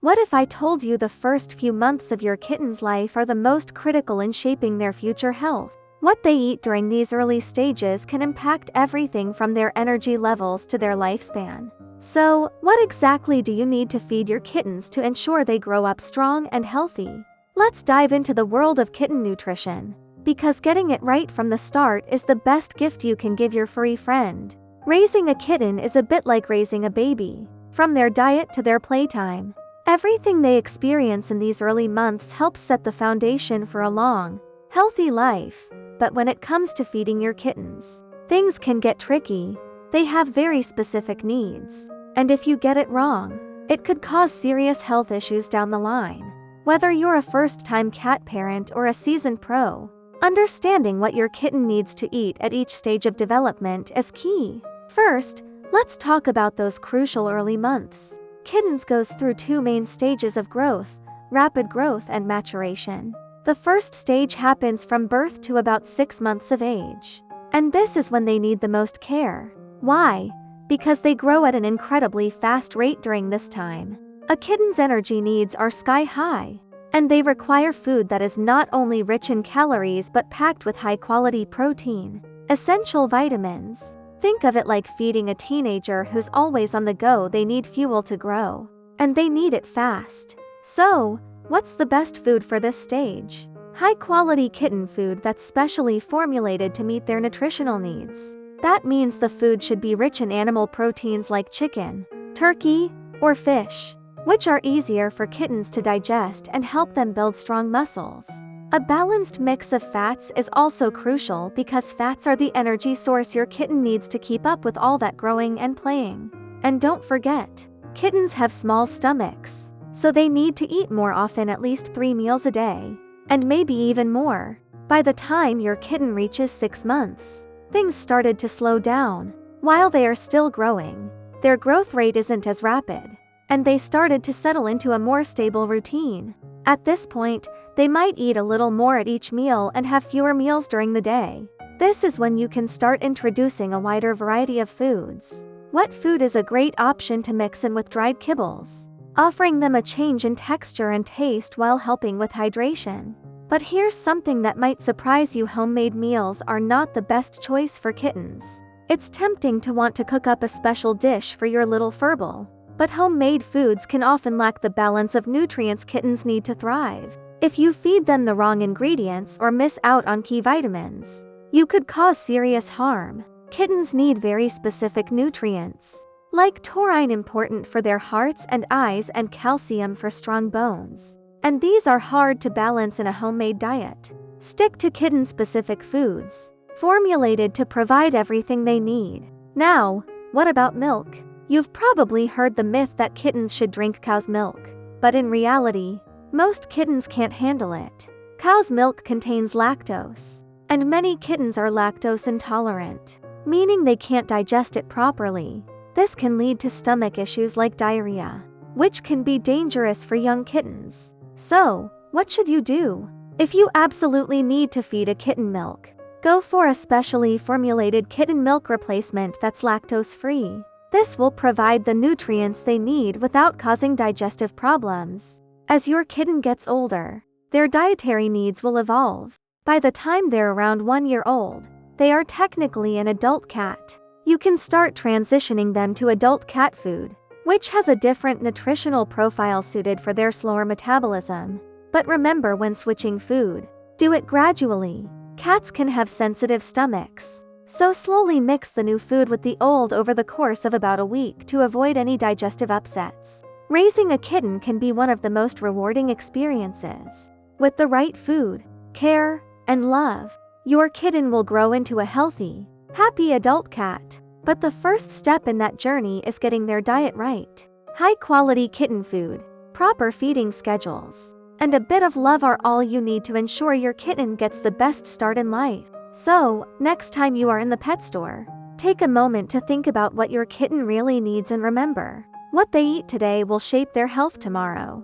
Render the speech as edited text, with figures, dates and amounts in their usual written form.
What if I told you the first few months of your kitten's life are the most critical in shaping their future health? What they eat during these early stages can impact everything from their energy levels to their lifespan. So, what exactly do you need to feed your kittens to ensure they grow up strong and healthy? Let's dive into the world of kitten nutrition, because getting it right from the start is the best gift you can give your furry friend. Raising a kitten is a bit like raising a baby. From their diet to their playtime, everything they experience in these early months helps set the foundation for a long, healthy life. But when it comes to feeding your kittens, things can get tricky. They have very specific needs, and if you get it wrong, it could cause serious health issues down the line. Whether you're a first-time cat parent or a seasoned pro, understanding what your kitten needs to eat at each stage of development is key. First, let's talk about those crucial early months. Kittens goes through two main stages of growth: rapid growth and maturation. The first stage happens from birth to about 6 months of age, and this is when they need the most care. Why? Because they grow at an incredibly fast rate during this time. A kitten's energy needs are sky high, and they require food that is not only rich in calories but packed with high-quality protein, essential vitamins. Think of it like feeding a teenager who's always on the go. They need fuel to grow, and they need it fast. So, what's the best food for this stage? High-quality kitten food that's specially formulated to meet their nutritional needs. That means the food should be rich in animal proteins like chicken, turkey, or fish, which are easier for kittens to digest and help them build strong muscles. A balanced mix of fats is also crucial because fats are the energy source your kitten needs to keep up with all that growing and playing. And don't forget, kittens have small stomachs, so they need to eat more often, at least 3 meals a day, and maybe even more. By the time your kitten reaches 6 months, things started to slow down. While they are still growing, their growth rate isn't as rapid, and they started to settle into a more stable routine. At this point, they might eat a little more at each meal and have fewer meals during the day. This is when you can start introducing a wider variety of foods. Wet food is a great option to mix in with dried kibbles, offering them a change in texture and taste while helping with hydration. But here's something that might surprise you: homemade meals are not the best choice for kittens. It's tempting to want to cook up a special dish for your little furball, but homemade foods can often lack the balance of nutrients kittens need to thrive. If you feed them the wrong ingredients or miss out on key vitamins, you could cause serious harm. Kittens need very specific nutrients, like taurine, important for their hearts and eyes, and calcium for strong bones. And these are hard to balance in a homemade diet. Stick to kitten-specific foods, formulated to provide everything they need. Now, what about milk? You've probably heard the myth that kittens should drink cow's milk, but in reality, most kittens can't handle it. Cow's milk contains lactose, and many kittens are lactose intolerant, meaning they can't digest it properly. This can lead to stomach issues like diarrhea, which can be dangerous for young kittens. So, what should you do? If you absolutely need to feed a kitten milk, go for a specially formulated kitten milk replacement that's lactose-free. This will provide the nutrients they need without causing digestive problems. As your kitten gets older, their dietary needs will evolve. By the time they're around 1 year old, they are technically an adult cat. You can start transitioning them to adult cat food, which has a different nutritional profile suited for their slower metabolism. But remember, when switching food, do it gradually. Cats can have sensitive stomachs, so slowly mix the new food with the old over the course of about a week to avoid any digestive upsets. Raising a kitten can be one of the most rewarding experiences. With the right food, care, and love, your kitten will grow into a healthy, happy adult cat. But the first step in that journey is getting their diet right. High-quality kitten food, proper feeding schedules, and a bit of love are all you need to ensure your kitten gets the best start in life. So, next time you are in the pet store, take a moment to think about what your kitten really needs, and remember, what they eat today will shape their health tomorrow.